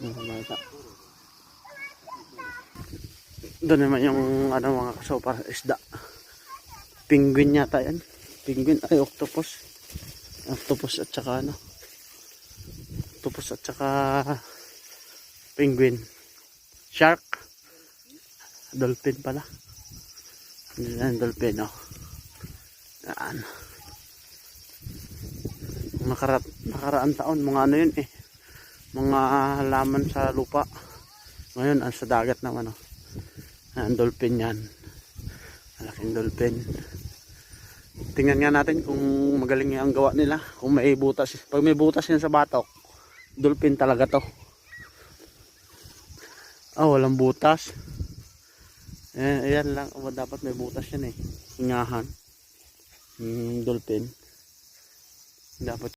Makita. Doon naman yung ano, mga kasopar, isda. Penguin yata yan. Penguin ay octopus. Octopus at saka ano. Octopus at saka penguin. Shark. Dolphin pala. Yan, dolphin, oh. Yan. Nakaraan taon, mga ano yun eh. Mga halaman sa lupa. Ngayon, sa dagat naman, oh. Yan, dolphin yan. Malaking dolphin. Tingnan nga natin kung magaling ang gawa nila. Kung may butas. Pag may butas yan sa batok, dolphin talaga to. Walang butas. Ayan lang. Dapat may butas yan eh. Hingahan. Dolphin. Dapat